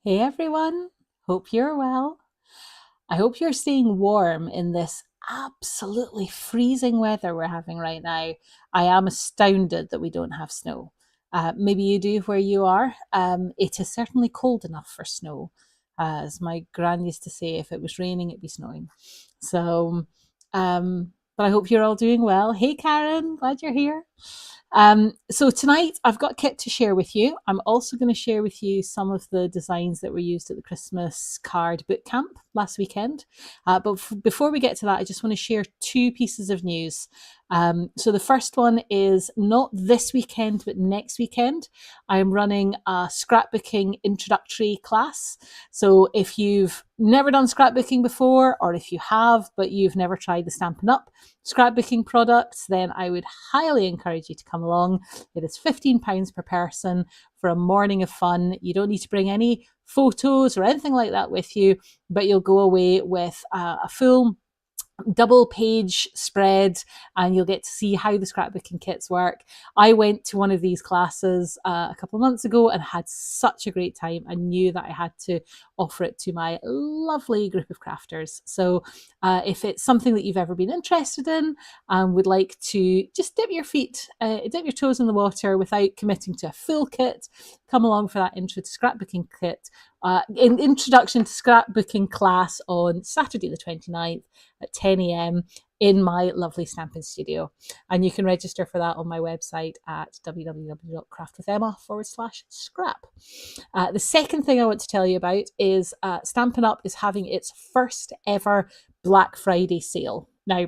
Hey everyone, hope you're well. I hope you're staying warm in this absolutely freezing weather we're having right now. I am astounded that we don't have snow. Maybe you do where you are. It is certainly cold enough for snow. As my gran used to say, if it was raining, it'd be snowing. So, but I hope you're all doing well. Hey Karen, glad you're here. So tonight I've got a kit to share with you. I'm also going to share with you some of the designs that were used at the Christmas card boot camp last weekend. Before we get to that, I just want to share two pieces of news. So the first one is not this weekend, but next weekend. I am running a scrapbooking introductory class. So if you've never done scrapbooking before, or if you have, but you've never tried the Stampin' Up scrapbooking products, then I would highly encourage you to come along. It is £15 per person for a morning of fun. You don't need to bring any photos or anything like that with you, but you'll go away with a full double page spread and you'll get to see how the scrapbooking kits work. I went to one of these classes a couple of months ago and had such a great time. I knew that I had to offer it to my lovely group of crafters. So if it's something that you've ever been interested in and would like to just dip your toes in the water without committing to a full kit, come along for that intro to scrapbooking kit. Introduction to scrapbooking class on Saturday the 29th at 10 a.m. in my lovely stamping studio. And you can register for that on my website at www.craftwithemma/scrap. The second thing I want to tell you about is Stampin' Up is having its first ever Black Friday sale. Now,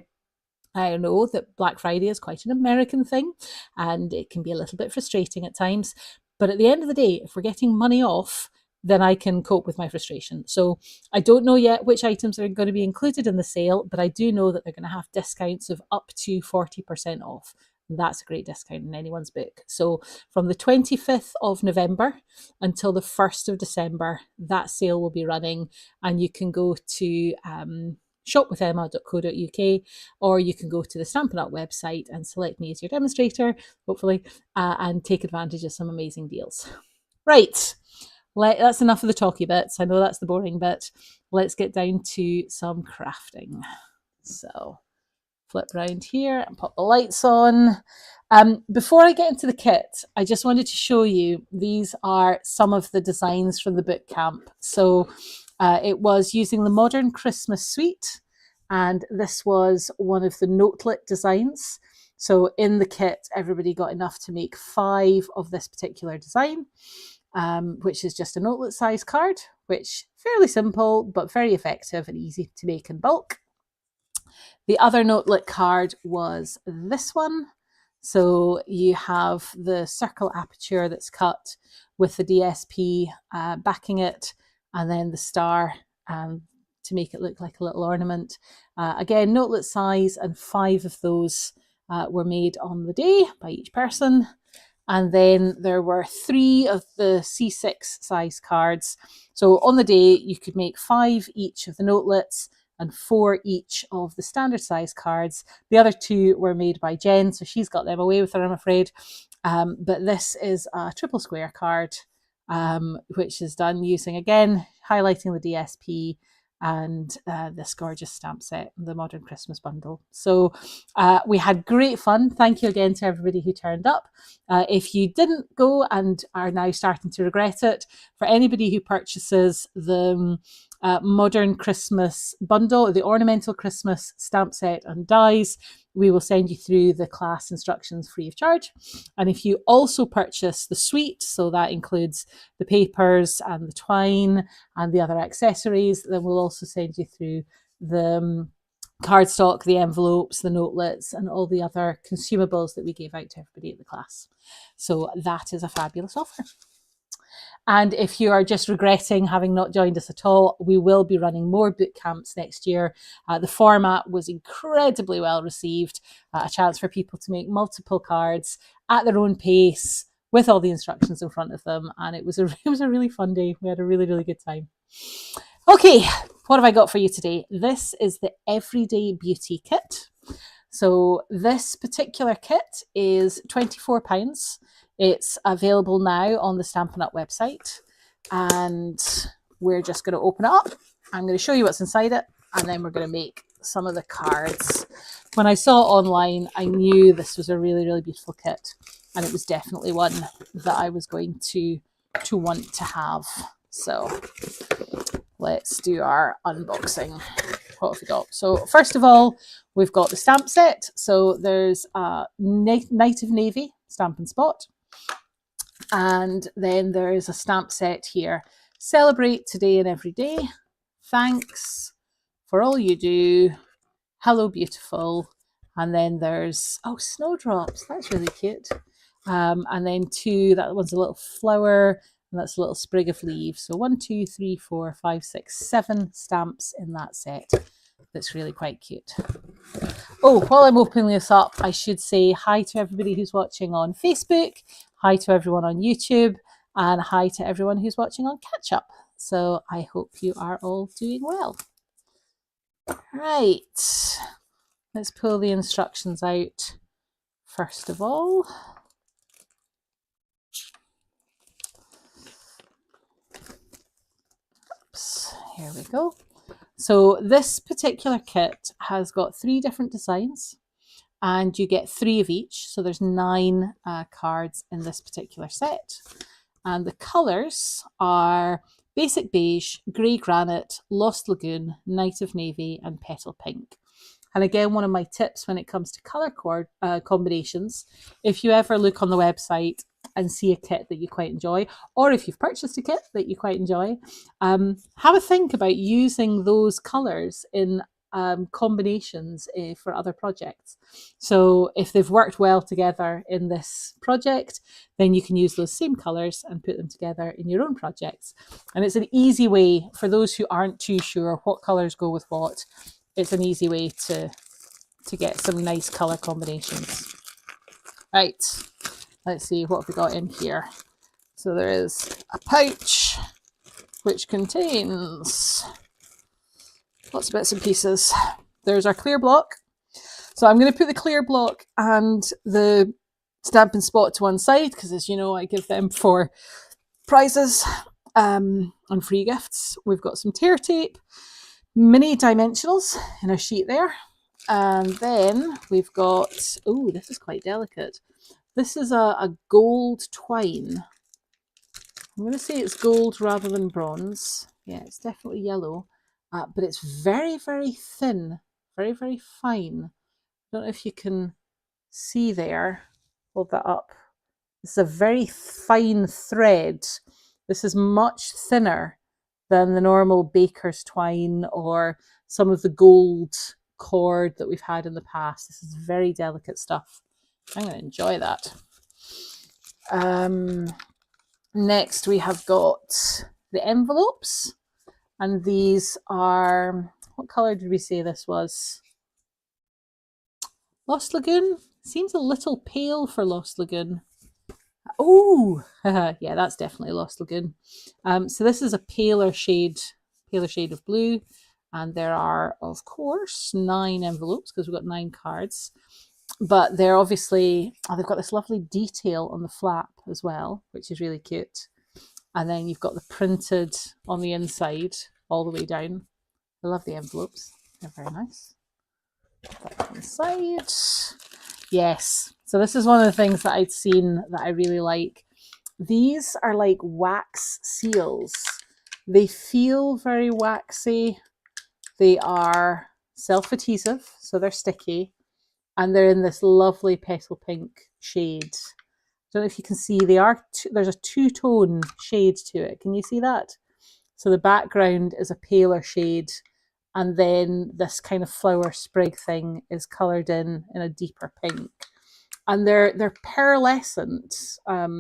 I know that Black Friday is quite an American thing and it can be a little bit frustrating at times. But at the end of the day, if we're getting money off, then I can cope with my frustration. So I don't know yet which items are going to be included in the sale, but I do know that they're going to have discounts of up to 40% off. That's a great discount in anyone's book. So from the 25th of November until the 1st of December, that sale will be running, and you can go to shopwithemma.co.uk, or you can go to the Stampin' Up website and select me as your demonstrator, hopefully, and take advantage of some amazing deals. Right, that's enough of the talky bits. I know that's the boring bit. Let's get down to some crafting. So flip around here and pop the lights on. Before I get into the kit, I just wanted to show you, these are some of the designs from the boot camp. So it was using the Modern Christmas Suite, and this was one of the notelet designs. So in the kit, everybody got enough to make 5 of this particular design, which is just a notelet size card, which fairly simple, but very effective and easy to make in bulk. The other notelet card was this one. So you have the circle aperture that's cut with the DSP backing it, and then the star to make it look like a little ornament. Again, notelet size, and 5 of those were made on the day by each person. And then there were 3 of the C6 size cards. So on the day, you could make 5 each of the notelets and 4 each of the standard size cards. The other 2 were made by Jen, so she's got them away with her, I'm afraid. But this is a triple square card, which is done using, again, highlighting the DSP and this gorgeous stamp set, the Modern Christmas bundle. So we had great fun. Thank you again to everybody who turned up. If you didn't go and are now starting to regret it, for anybody who purchases the Modern Christmas bundle, the Ornamental Christmas stamp set and dies, we will send you through the class instructions free of charge. And if you also purchase the suite, so that includes the papers and the twine and the other accessories, then we'll also send you through the cardstock, the envelopes, the notelets, and all the other consumables that we gave out to everybody at the class. So that is a fabulous offer. And if you are just regretting having not joined us at all, we will be running more boot camps next year. The format was incredibly well received, a chance for people to make multiple cards at their own pace with all the instructions in front of them. And it was a really fun day. We had a really, really good time. Okay, what have I got for you today? This is the Everyday Beauty Kit. So this particular kit is £24. It's available now on the Stampin' Up website. and we're just going to open it up. I'm going to show you what's inside it, and then we're going to make some of the cards. When I saw it online, I knew this was a really, really beautiful kit, and it was definitely one that I was going to want to have. So let's do our unboxing. What have we got? So first of all, we've got the stamp set. So there's a Night of Navy stamp and spot. And then there's a stamp set here. Celebrate today and every day. Thanks for all you do. Hello, beautiful. And then there's, oh, snowdrops. That's really cute. And then two, that one's a little flower, and that's a little sprig of leaves. So 1, 2, 3, 4, 5, 6, 7 stamps in that set. That's really quite cute. Oh, while I'm opening this up, I should say hi to everybody who's watching on Facebook, hi to everyone on YouTube, and hi to everyone who's watching on Catch Up. So I hope you are all doing well. Right, let's pull the instructions out first of all. Oops, here we go. So this particular kit has got 3 different designs, and you get 3 of each. So there's 9 cards in this particular set. And the colours are Basic Beige, Grey Granite, Lost Lagoon, Night of Navy, and Petal Pink. And again, one of my tips when it comes to colour combinations, if you ever look on the website and see a kit that you quite enjoy, or if you've purchased a kit that you quite enjoy, have a think about using those colours in combinations for other projects. So if they've worked well together in this project, then you can use those same colours and put them together in your own projects. And it's an easy way for those who aren't too sure what colours go with what. It's an easy way to get some nice colour combinations. Right, let's see what we got in here. So there is a pouch which contains lots of bits and pieces. There's our clear block. So I'm going to put the clear block and the Stampin' Spot to one side because, as you know, I give them for prizes and free gifts. We've got some tear tape, mini dimensionals in a sheet there. And then we've got, oh, this is quite delicate. This is a gold twine. I'm going to say it's gold rather than bronze. Yeah, it's definitely yellow, but it's very, very thin, very, very fine. I don't know if you can see there. Hold that up. This is a very fine thread. This is much thinner than the normal baker's twine or some of the gold cord that we've had in the past. This is very delicate stuff. I'm going to enjoy that. Next, we have got the envelopes, and these are, what colour did we say this was? Lost Lagoon? Seems a little pale for Lost Lagoon. Oh, yeah, that's definitely Lost Lagoon. So this is a paler shade of blue, and there are, of course, 9 envelopes because we've got 9 cards. But they're obviously, they've got this lovely detail on the flap as well, which is really cute. And then you've got the printed on the inside all the way down. I love the envelopes. They're very nice. Put that inside. Yes. So this is one of the things that I'd seen that I really like. These are like wax seals. They feel very waxy. They are self-adhesive, so they're sticky. And they're in this lovely petal pink shade. I don't know if you can see, there's a 2-tone shade to it. Can you see that? So the background is a paler shade, and then this kind of flower sprig thing is coloured in a deeper pink. And they're pearlescent.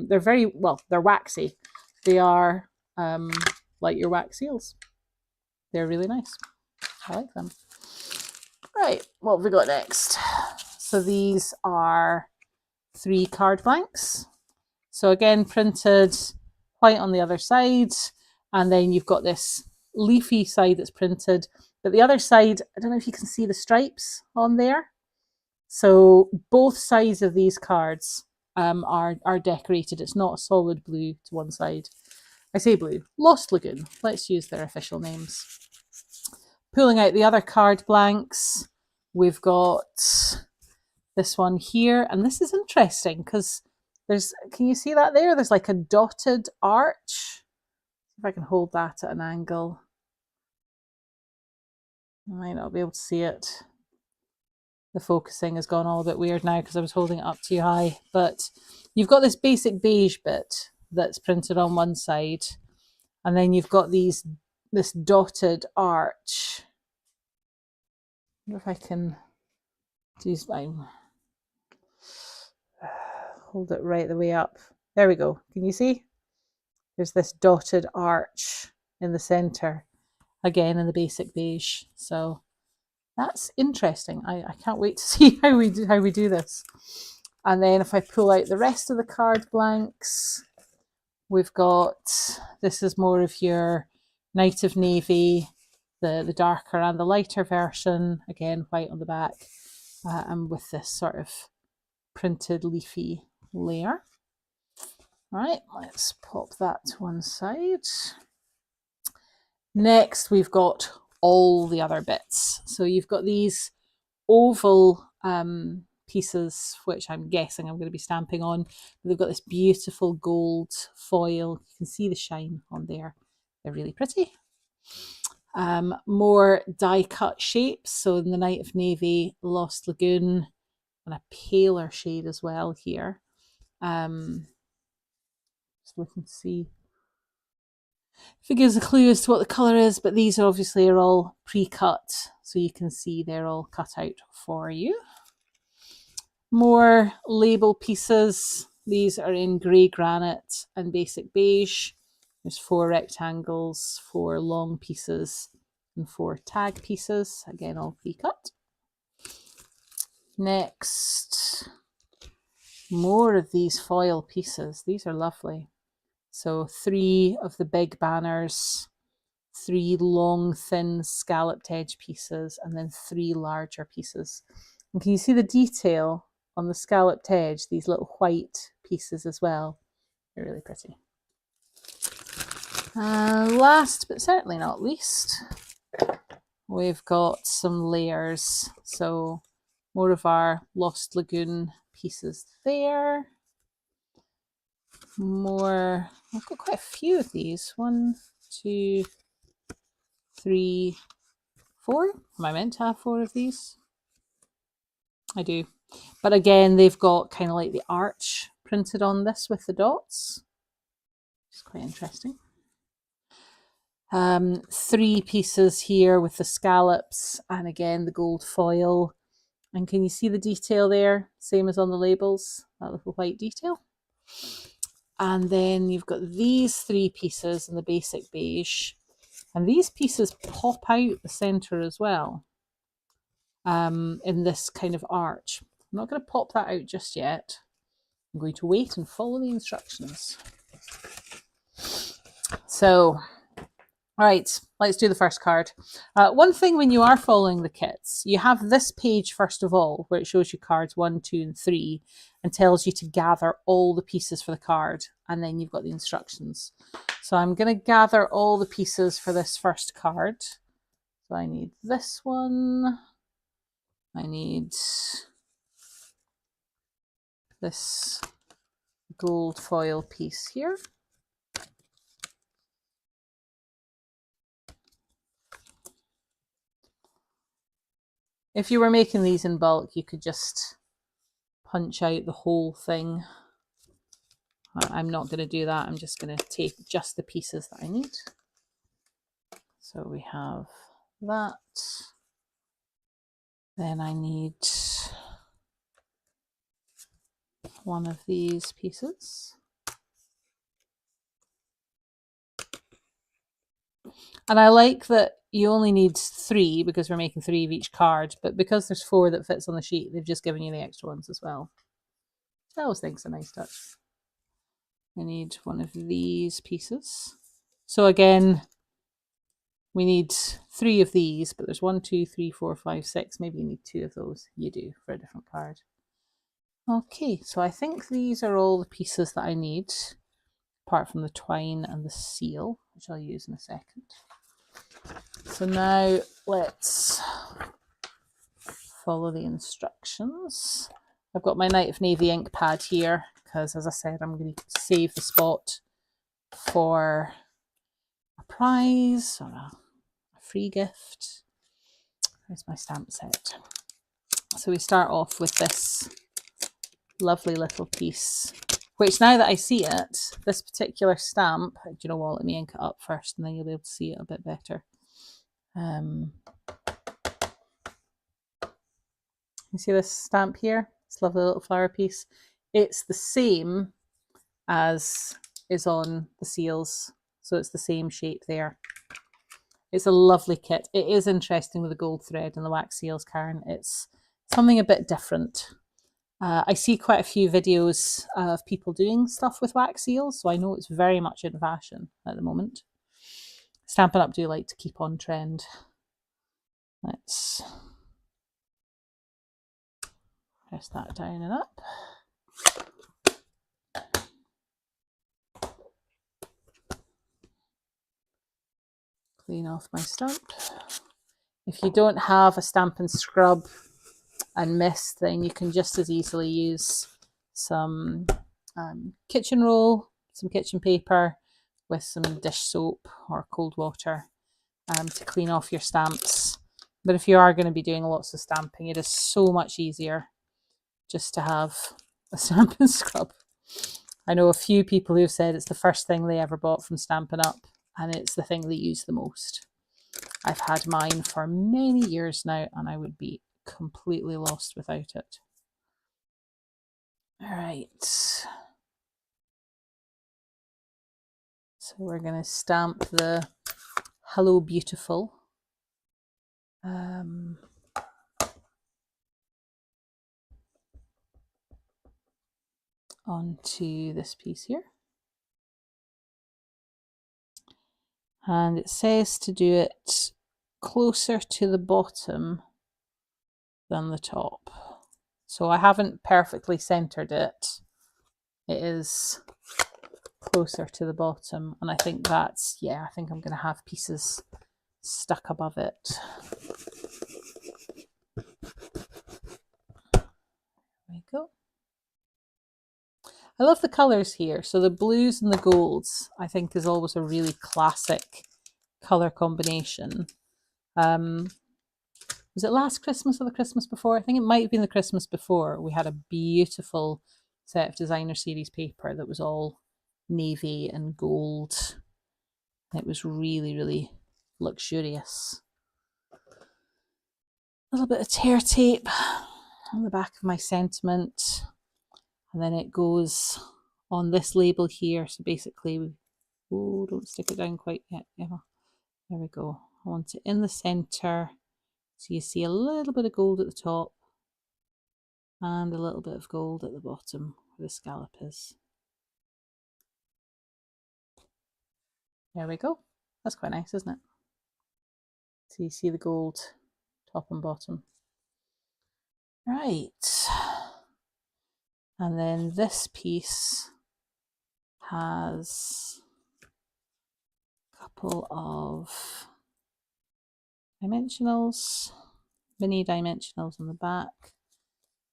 They're very, well, they're waxy. They are like your wax seals. They're really nice. I like them. Right, what have we got next? So these are 3 card blanks. So again, printed white on the other side, and then you've got this leafy side that's printed, but the other side, I don't know if you can see the stripes on there. So both sides of these cards are decorated. It's not a solid blue to one side. I say blue, Lost Lagoon. Let's use their official names. Pulling out the other card blanks, we've got this one here, and this is interesting because there's, can you see that there? There's like a dotted arch. If I can hold that at an angle. I might not be able to see it. The focusing has gone all a bit weird now because I was holding it up too high. But you've got this basic beige bit that's printed on one side, and then you've got this dotted arch. I wonder if I can hold it right the way up. There we go. Can you see? There's this dotted arch in the center, again in the basic beige. So that's interesting. I can't wait to see how we do this. And then if I pull out the rest of the card blanks, we've got, this is more of your Night of Navy, the darker and the lighter version, again white on the back, and with this sort of printed leafy layer. All right, let's pop that to one side. Next, we've got all the other bits. So you've got these oval pieces, which I'm guessing I'm going to be stamping on. They've got this beautiful gold foil. You can see the shine on there. They're really pretty. More die cut shapes. So in the Night of Navy, Lost Lagoon, and a paler shade as well here. Just looking to see if it gives a clue as to what the colour is, but these obviously are all pre-cut, so you can see they're all cut out for you. More label pieces. These are in grey granite and basic beige. There's 4 rectangles, 4 long pieces, and 4 tag pieces, again all pre-cut. Next, more of these foil pieces. These are lovely. So 3 of the big banners, 3 long thin scalloped edge pieces, and then 3 larger pieces. And can you see the detail on the scalloped edge, these little white pieces as well? They're really pretty. Last but certainly not least, we've got some layers. So more of our Lost Lagoon pieces there. More, I've got quite a few of these. 1, 2, 3, 4. Am I meant to have 4 of these? I do. But again, they've got kind of like the arch printed on this with the dots. It's quite interesting. 3 pieces here with the scallops and again the gold foil. And can you see the detail there? Same as on the labels, that little white detail. And then you've got these 3 pieces in the basic beige. And these pieces pop out the centre as well, in this kind of arch. I'm not going to pop that out just yet. I'm going to wait and follow the instructions. So, all right, let's do the first card. One thing when you are following the kits, you have this page first of all, where it shows you cards 1, 2, and 3, and tells you to gather all the pieces for the card, and then you've got the instructions. So I'm going to gather all the pieces for this first card. So I need this one. I need this gold foil piece here. If you were making these in bulk, you could just punch out the whole thing. I'm not going to do that. I'm just going to take just the pieces that I need. So we have that. Then I need one of these pieces. And I like that you only need 3 because we're making 3 of each card, but because there's 4 that fits on the sheet, they've just given you the extra ones as well. I always think it's a nice touch. I need one of these pieces. So again, we need 3 of these, but there's 1, 2, 3, 4, 5, 6. Maybe you need 2 of those. You do for a different card. Okay, so I think these are all the pieces that I need. apart from the twine and the seal, which I'll use in a second. So now let's follow the instructions. I've got my Night of Navy ink pad here because, as I said, I'm going to save the spot for a prize or a free gift. Here's my stamp set. So we start off with this lovely little piece, which now that I see it, this particular stamp, do you know what, let me ink it up first and then you'll be able to see it a bit better. You see this stamp here? This lovely little flower piece. It's the same as is on the seals, so it's the same shape there. It's a lovely kit. It is interesting with the gold thread and the wax seals, Karen. It's something a bit different. I see quite a few videos of people doing stuff with wax seals, so I know it's very much in fashion at the moment. Stampin' Up do like to keep on trend. Let's press that down and up. Clean off my stamp. If you don't have a Stampin' Scrub and mist, then you can just as easily use some kitchen roll, some kitchen paper with some dish soap or cold water to clean off your stamps. But if you are going to be doing lots of stamping, it is so much easier just to have a Stampin' Scrub. I know a few people who've said it's the first thing they ever bought from Stampin' Up, and it's the thing they use the most. I've had mine for many years now, and I would be completely lost without it. All right. So we're going to stamp the Hello Beautiful. Onto this piece here. And it says to do it closer to the bottom than the top. So I haven't perfectly centered it. It is closer to the bottom, and I think that's, yeah, I think I'm going to have pieces stuck above it. There we go. I love the colours here. So the blues and the golds, I think, is always a really classic colour combination. Was it last Christmas or the Christmas before? I think it might have been the Christmas before. We had a beautiful set of designer series paper that was all navy and gold. It was really, really luxurious. A little bit of tear tape on the back of my sentiment. And then it goes on this label here. So basically, oh, don't stick it down quite yet, Emma. There we go. I want it in the centre. So you see a little bit of gold at the top and a little bit of gold at the bottom where the scallop is. There we go. That's quite nice, isn't it? So you see the gold top and bottom. Right. And then this piece has a couple of dimensionals, mini dimensionals on the back.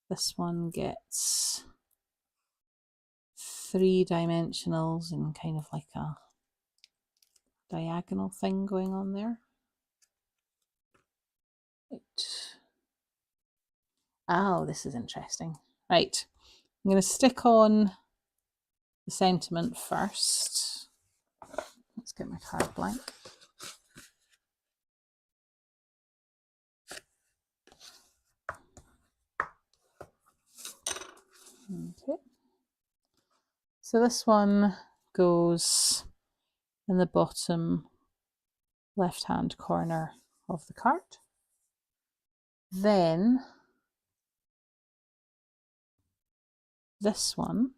This one gets 3 dimensionals and kind of like a diagonal thing going on there. Right. Oh, this is interesting. Right, I'm going to stick on the sentiment first. Let's get my card blank. Okay. So this one goes in the bottom left-hand corner of the card. Then this one,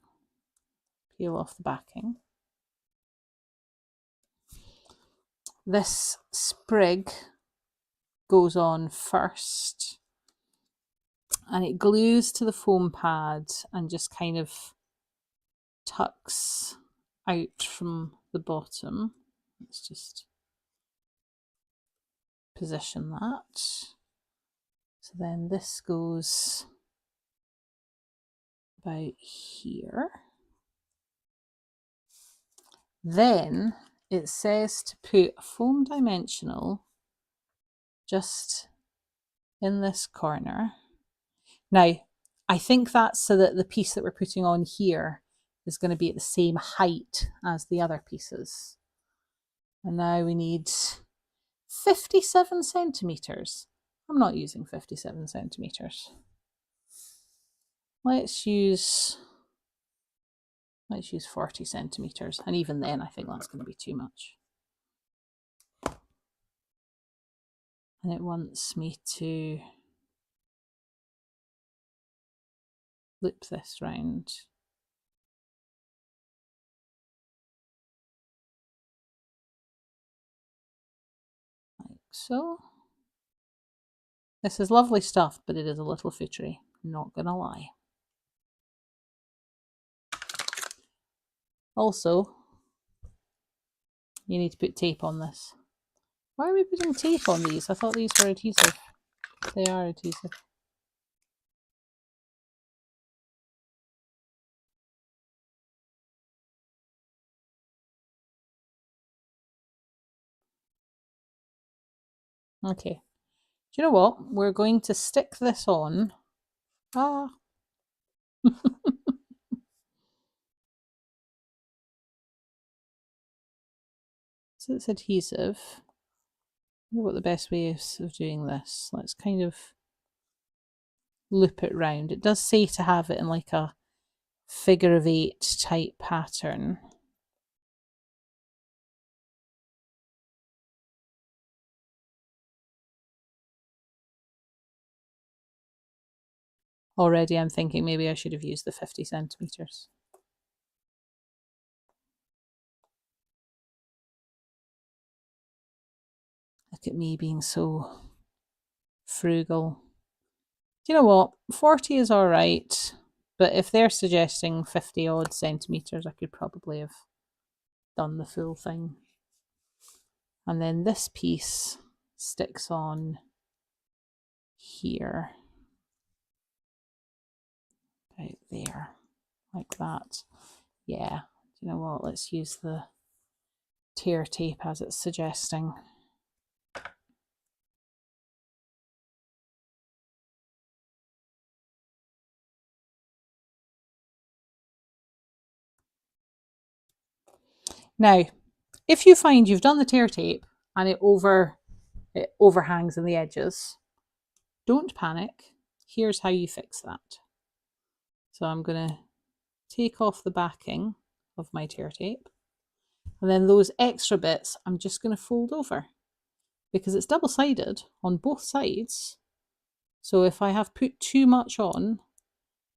peel off the backing. This sprig goes on first, and it glues to the foam pad and just kind of tucks out from the bottom. Let's just position that. So then this goes about here. Then it says to put a foam dimensional just in this corner. Now, I think that's so that the piece that we're putting on here is going to be at the same height as the other pieces. And now we need 57 centimetres. I'm not using 57 centimetres. Let's use 40 centimetres. And even then, I think that's going to be too much. And it wants me to loop this round. Like so. This is lovely stuff, but it is a little footery, not gonna lie. Also, you need to put tape on this. Why are we putting tape on these? I thought these were adhesive. They are adhesive. Okay. Do you know what? We're going to stick this on. Ah. So it's adhesive. I wonder what the best way is of doing this. Let's kind of loop it round. It does say to have it in like a figure of 8 type pattern. Already I'm thinking maybe I should have used the 50 centimetres. Look at me being so frugal. Do you know what? 40 is all right, but if they're suggesting 50 odd centimetres, I could probably have done the full thing. And then this piece sticks on here, about there, like that. Yeah, do you know what? Let's use the tear tape as it's suggesting. Now, if you find you've done the tear tape and it overhangs in the edges, don't panic. Here's how you fix that. So I'm going to take off the backing of my tear tape, and then those extra bits I'm just going to fold over because it's double-sided on both sides. So if I have put too much on,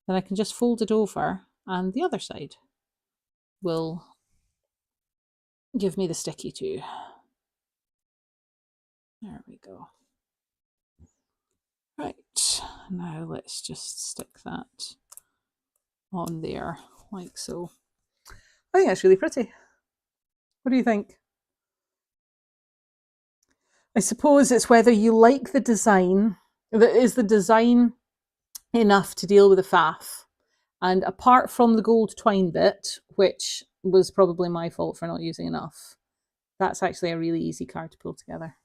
then I can just fold it over and the other side will give me the sticky too. There we go. Right, now let's just stick that on there like so. I think that's really pretty. What do you think? I suppose it's whether you like the design. Is the design enough to deal with the faff? And apart from the gold twine bit, which was probably my fault for not using enough, that's actually a really easy card to pull together.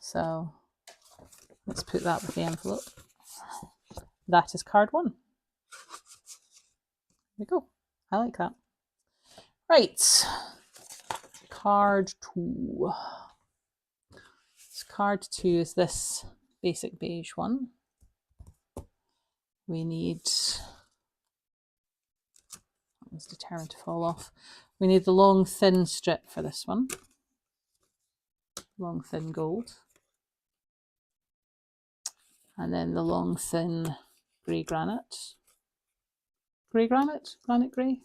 So let's put that with the envelope. That is card 1. There we go. I like that. Right, card 2. Card 2 is this basic beige one. We need, that was determined to fall off. We need the long thin strip for this one. Long thin gold. And then the long thin grey granite. Grey granite? Granite grey?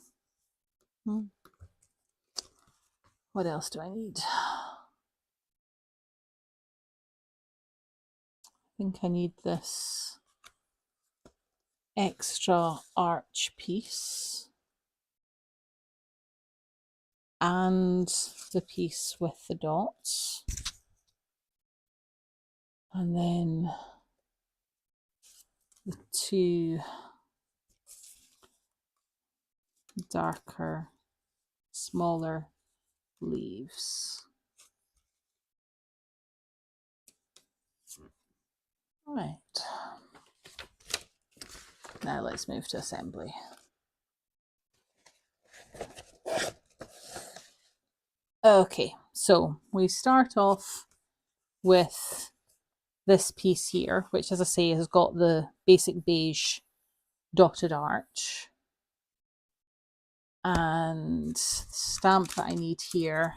What else do I need? I think I need this extra arch piece. and the piece with the dots. And then the two darker, smaller leaves. Right. Now let's move to assembly. Okay, so we start off with this piece here, which, as I say, has got the basic beige dotted arch. And the stamp that I need here,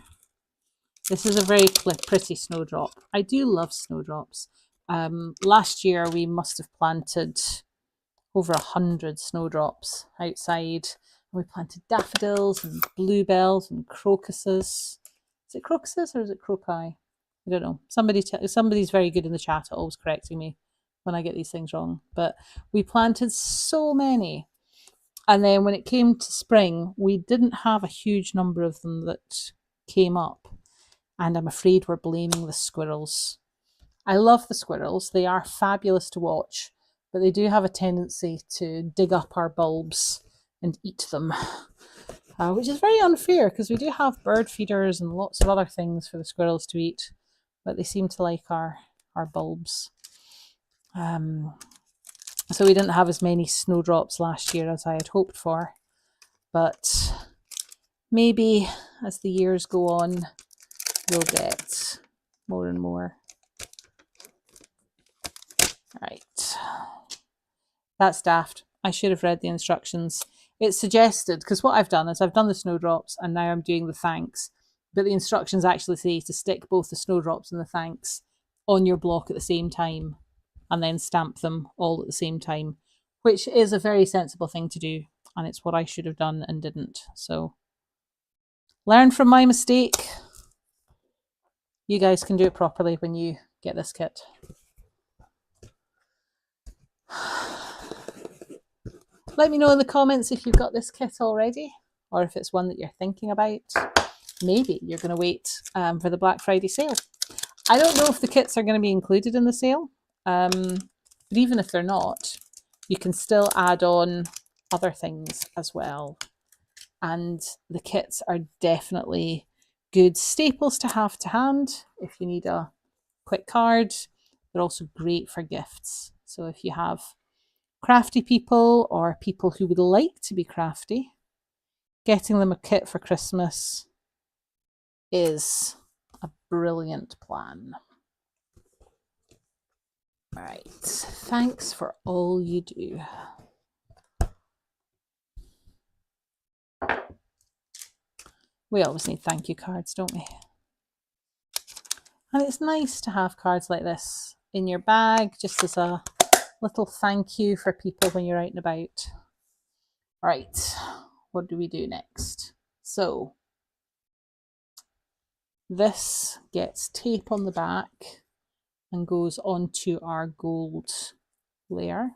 this is a very pretty snowdrop. I do love snowdrops. Last year we must have planted over 100 snowdrops outside. We planted daffodils and bluebells and crocuses. Is it crocuses or is it croci? I don't know. Somebody's very good in the chat at always correcting me when I get these things wrong. But we planted so many. And then when it came to spring, we didn't have a huge number of them that came up. And I'm afraid we're blaming the squirrels. I love the squirrels. They are fabulous to watch, but they do have a tendency to dig up our bulbs and eat them, which is very unfair because we do have bird feeders and lots of other things for the squirrels to eat, but they seem to like our bulbs. So we didn't have as many snowdrops last year as I had hoped for, but maybe as the years go on, we'll get more and more. Right, that's daft. I should have read the instructions. It's suggested, because what I've done is I've done the snowdrops and now I'm doing the thanks, but the instructions actually say to stick both the snowdrops and the thanks on your block at the same time and then stamp them all at the same time, which is a very sensible thing to do, and it's what I should have done and didn't. So learn from my mistake. You guys can do it properly when you get this kit. Let me know in the comments if you've got this kit already, or if it's one that you're thinking about. Maybe you're going to wait for the Black Friday sale. I don't know if the kits are going to be included in the sale, but even if they're not, you can still add on other things as well. And the kits are definitely good staples to have to hand if you need a quick card. They're also great for gifts. So if you have crafty people or people who would like to be crafty, getting them a kit for Christmas is a brilliant plan. Right, thanks for all you do. We always need thank you cards, don't we? And it's nice to have cards like this in your bag, just as a little thank you for people when you're out and about. Right, what do we do next? So this gets tape on the back and goes onto our gold layer.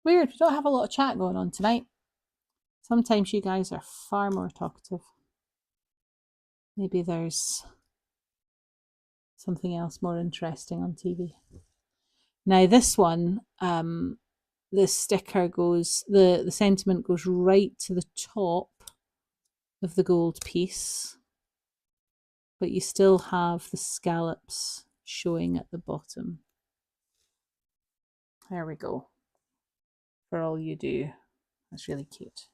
Weird, we don't have a lot of chat going on tonight. Sometimes you guys are far more talkative. Maybe there's something else more interesting on TV. Now this one, the sticker goes, the sentiment goes right to the top of the gold piece, but you still have the scallops showing at the bottom. There we go. For all you do. That's really cute.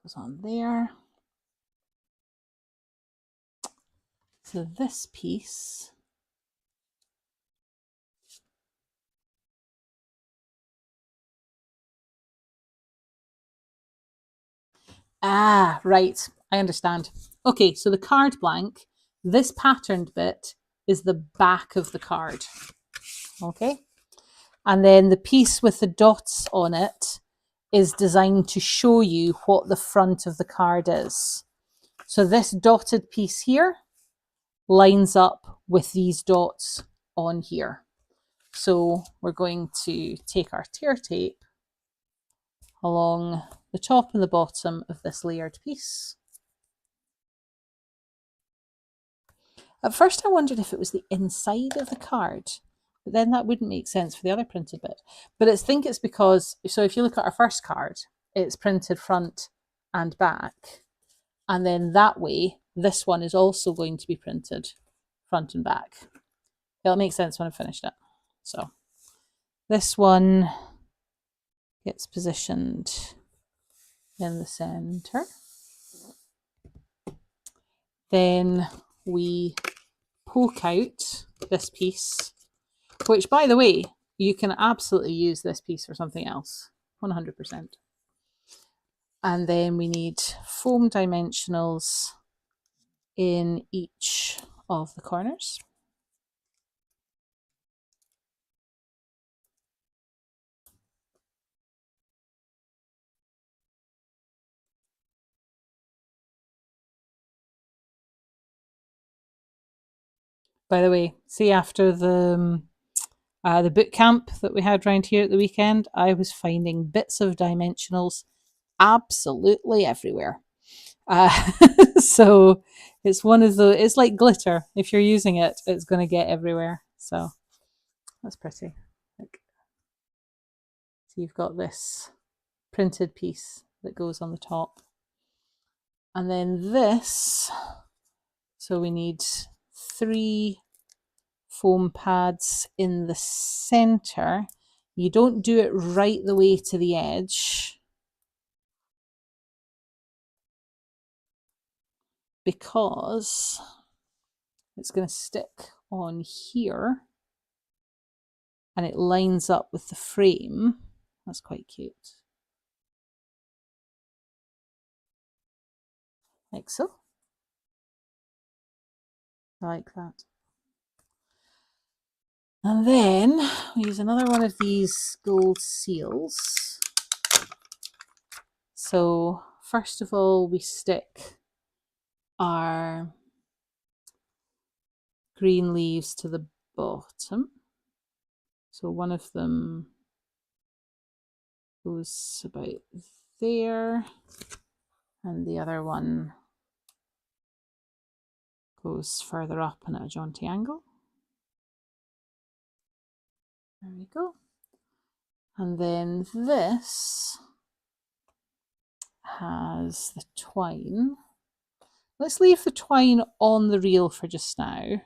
Goes on there. So this piece right, I understand. Okay, so the card blank, this patterned bit is the back of the card. Okay, and then the piece with the dots on it is designed to show you what the front of the card is. So this dotted piece here lines up with these dots on here. So we're going to take our tear tape along the top and the bottom of this layered piece. At first I wondered if it was the inside of the card, but then that wouldn't make sense for the other printed bit. But I think it's because, so if you look at our first card, it's printed front and back. And then that way, this one is also going to be printed front and back. It'll make sense when I've finished it. So this one gets positioned in the center. Then we poke out this piece, which, by the way, you can absolutely use this piece for something else, 100%. And then we need foam dimensionals in each of the corners. By the way, see, after the boot camp that we had around here at the weekend, I was finding bits of dimensionals absolutely everywhere. So it's one of the, it's like glitter. If you're using it, it's going to get everywhere. So that's pretty. Like, so you've got this printed piece that goes on the top. And then this, so we need 3 foam pads in the center. You don't do it right the way to the edge, because it's going to stick on here and it lines up with the frame. That's quite cute. Like so. I like that. And then we use another one of these gold seals. So first of all, we stick our green leaves to the bottom. So one of them goes about there, and the other one goes further up and at a jaunty angle. There we go. And then this has the twine. Let's leave the twine on the reel for just now.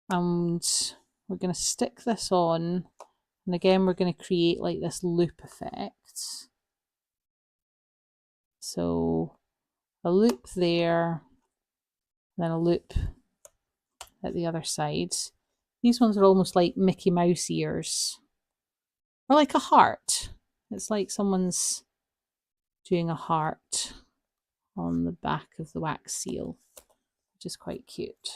And we're going to stick this on. And again, we're going to create like this loop effect. So a loop there, then a loop at the other side. These ones are almost like Mickey Mouse ears, or like a heart. It's like someone's doing a heart on the back of the wax seal, which is quite cute.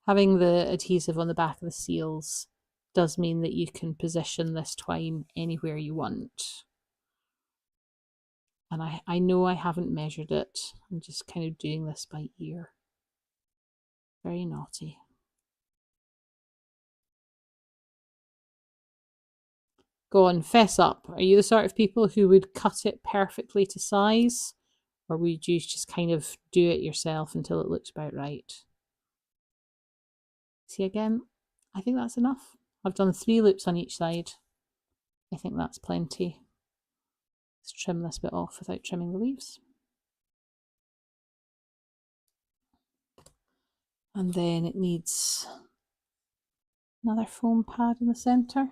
Having the adhesive on the back of the seals does mean that you can position this twine anywhere you want. And I know I haven't measured it. I'm just kind of doing this by ear. Very naughty. Go on, fess up. Are you the sort of people who would cut it perfectly to size? Or would you just kind of do it yourself until it looks about right? See again, I think that's enough. I've done 3 loops on each side. I think that's plenty. Let's trim this bit off without trimming the leaves. And then it needs another foam pad in the centre.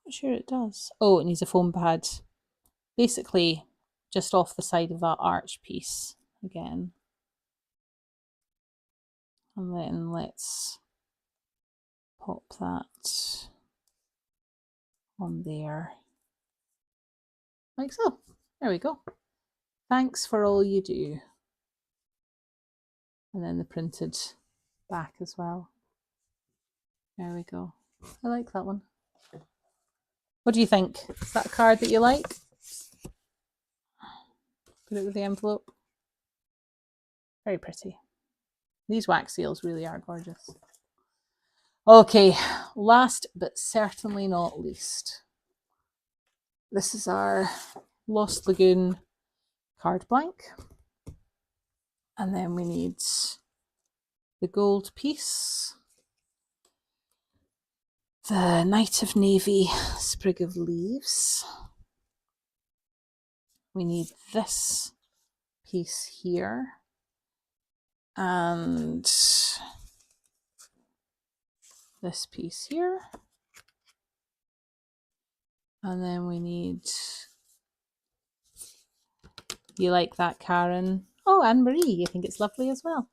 Not sure it does. Oh, it needs a foam pad basically just off the side of that arch piece again. And then let's pop that on there. Like so. There we go. Thanks for all you do. And then the printed back as well. There we go. I like that one. What do you think? Is that a card that you like? Put it with the envelope. Very pretty. These wax seals really are gorgeous. Okay, last but certainly not least. This is our Lost Lagoon card blank. And then we need the gold piece, the Knight of Navy sprig of leaves. We need this piece here and this piece here. And then we need, you like that, Karen? Oh, Anne Marie, you think it's lovely as well.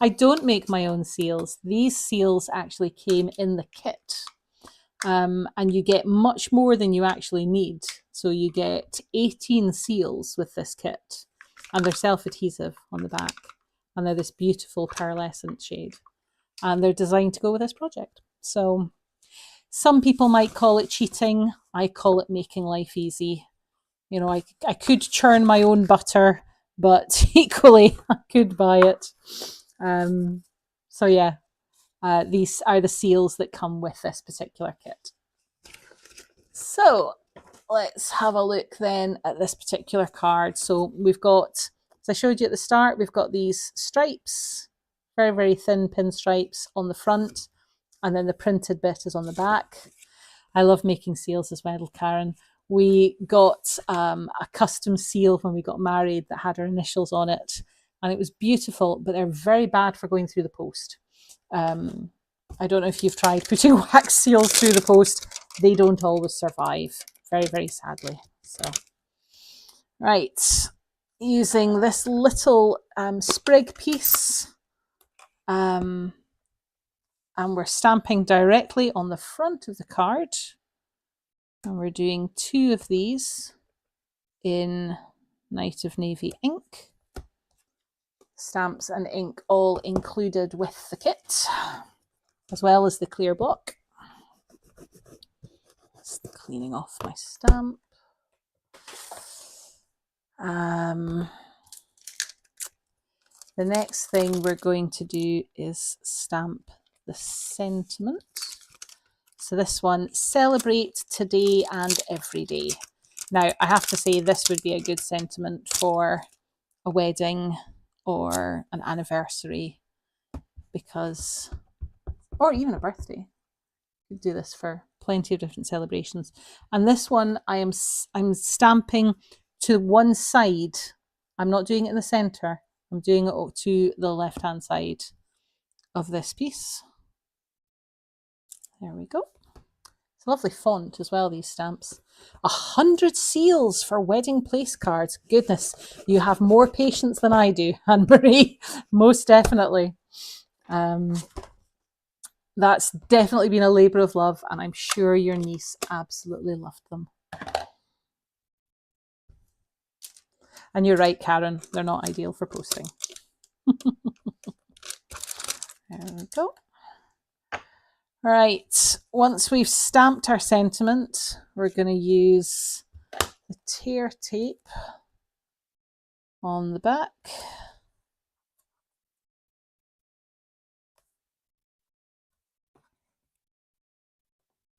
I don't make my own seals. These seals actually came in the kit. And you get much more than you actually need. So you get 18 seals with this kit. And they're self-adhesive on the back. And they're this beautiful pearlescent shade. And they're designed to go with this project. So some people might call it cheating. I call it making life easy. You know, I could churn my own butter, but equally I could buy it. So yeah, these are the seals that come with this particular kit. So let's have a look then at this particular card. So we've got, as I showed you at the start, we've got these stripes, very, very thin pinstripes on the front, and then the printed bit is on the back. I love making seals as well, Karen. We got a custom seal when we got married that had our initials on it, and it was beautiful, but they're very bad for going through the post. I don't know if you've tried putting wax seals through the post. They don't always survive, very, very sadly. So, right, using this little sprig piece, and we're stamping directly on the front of the card. And we're doing 2 of these in Knight of Navy ink. Stamps and ink all included with the kit, as well as the clear block. Just cleaning off my stamp. The next thing we're going to do is stamp the sentiment. So this one, celebrate today and every day. Now, I have to say this would be a good sentiment for a wedding or an anniversary, because, or even a birthday. You could do this for plenty of different celebrations. And this one, I'm stamping to one side. I'm not doing it in the center. I'm doing it to the left-hand side of this piece. There we go. It's a lovely font as well, these stamps. 100 seals for wedding place cards. Goodness, you have more patience than I do, Anne Marie. Most definitely. That's definitely been a labour of love, and I'm sure your niece absolutely loved them. And you're right, Karen, they're not ideal for posting. There we go. Right, once we've stamped our sentiment, we're going to use the tear tape on the back.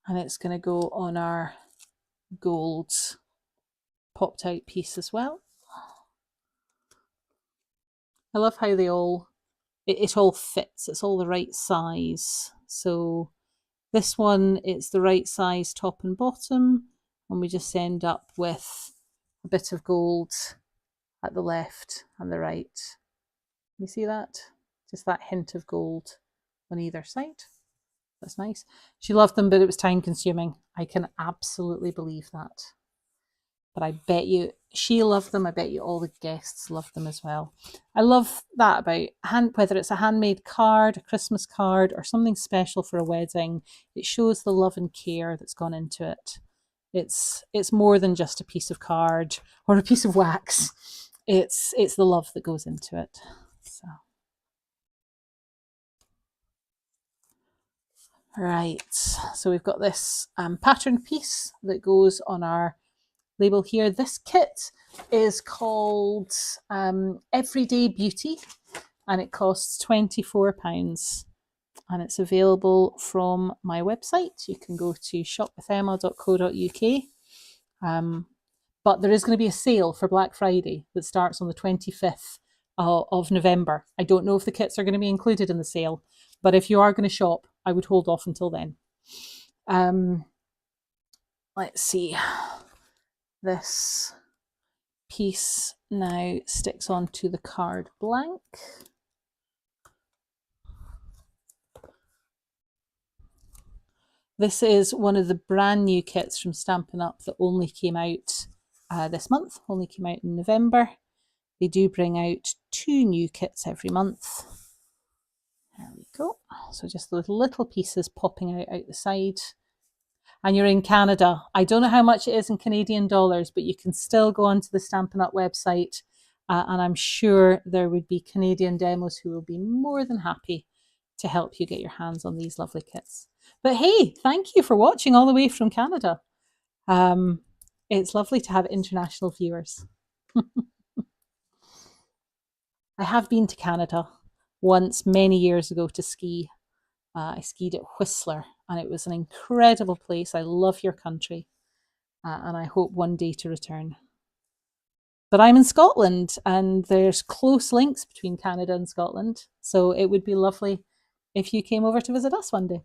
And it's going to go on our gold popped out piece as well. I love how they all, it all fits, it's all the right size. So this one, it's the right size top and bottom, and we just end up with a bit of gold at the left and the right. You see that? Just that hint of gold on either side. That's nice. She loved them, but it was time consuming. I can absolutely believe that. But I bet you she loved them. I bet you all the guests loved them as well. I love that about whether it's a handmade card, a Christmas card, or something special for a wedding. It shows the love and care that's gone into it. It's more than just a piece of card or a piece of wax. It's the love that goes into it. So Right, so we've got this pattern piece that goes on our label here. This kit is called Everyday Beauty, and it costs £24, and it's available from my website. You can go to shopwithemma.co.uk. But there is going to be a sale for Black Friday that starts on the 25th of November. I don't know if the kits are going to be included in the sale, but if you are going to shop, I would hold off until then. Let's see. This piece now sticks onto the card blank. This is one of the brand new kits from Stampin' Up that only came out this month, only came out in November. They do bring out 2 new kits every month. There we go. So just those little pieces popping out the side. And you're in Canada. I don't know how much it is in Canadian dollars, but you can still go onto the Stampin' Up website, and I'm sure there would be Canadian demos who will be more than happy to help you get your hands on these lovely kits. But hey, thank you for watching all the way from Canada. It's lovely to have international viewers. I have been to Canada once many years ago to ski. I skied at Whistler, and it was an incredible place. I love your country, and I hope one day to return. But I'm in Scotland, and there's close links between Canada and Scotland, so it would be lovely if you came over to visit us one day.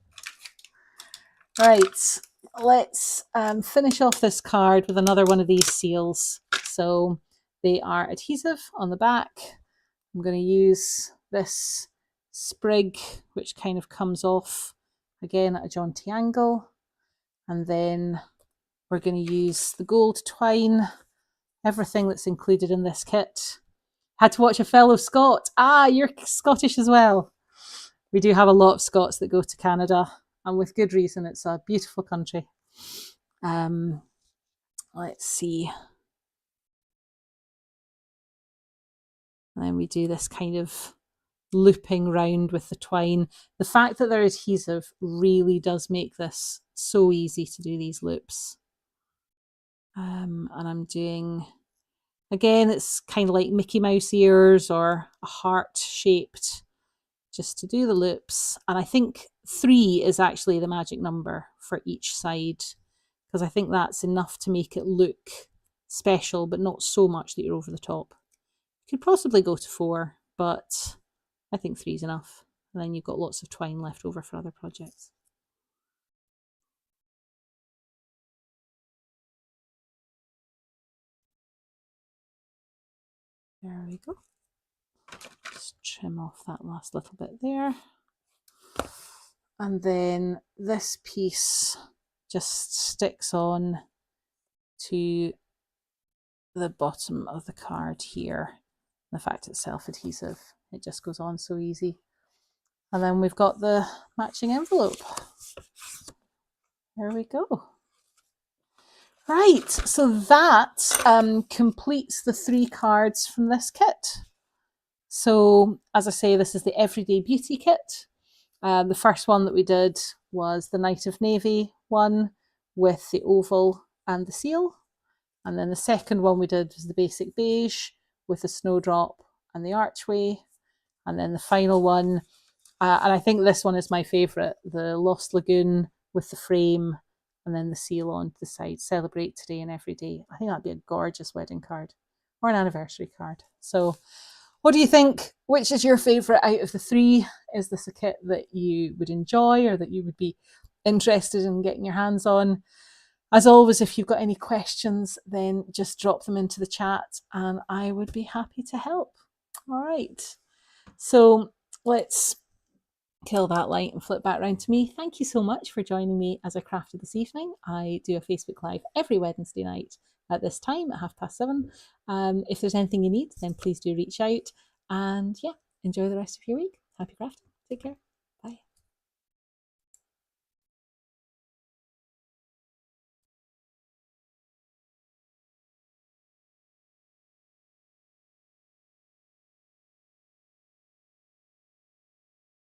Right, let's finish off this card with another one of these seals. So they are adhesive on the back. I'm going to use this sprig, which kind of comes off again at a jaunty angle. And then we're going to use the gold twine, everything that's included in this kit. Had to watch a fellow Scot. Ah, you're Scottish as well. We do have a lot of Scots that go to Canada, and with good reason. It's a beautiful country. Let's see. And then we do this kind of looping round with the twine. The fact that they're adhesive really does make this so easy to do these loops. And I'm doing, again, it's kind of like Mickey Mouse ears or a heart shaped, just to do the loops. And I think 3 is actually the magic number for each side, because I think that's enough to make it look special, but not so much that you're over the top. You could possibly go to 4, but I think 3 is enough. And then you've got lots of twine left over for other projects. There we go. Just trim off that last little bit there. And then this piece just sticks on to the bottom of the card here. The fact it's self-adhesive, it just goes on so easy. And then we've got the matching envelope. There we go. Right, so that completes the 3 cards from this kit. So as I say, this is the Everyday Beauty kit. The first one that we did was the Night of Navy one with the oval and the seal. And then the second one we did was the basic beige with the snowdrop and the archway. And then the final one, and I think this one is my favourite, the Lost Lagoon with the frame and then the seal on the side. Celebrate today and every day. I think that'd be a gorgeous wedding card or an anniversary card. So what do you think? Which is your favourite out of the 3? Is this a kit that you would enjoy or that you would be interested in getting your hands on? As always, if you've got any questions, then just drop them into the chat and I would be happy to help. All right, so let's kill that light and flip back around to me. Thank you so much for joining me as I crafted this evening. I do a Facebook Live every Wednesday night at this time at 7:30. If there's anything you need, then please do reach out. And yeah, enjoy the rest of your week. Happy crafting. Take care.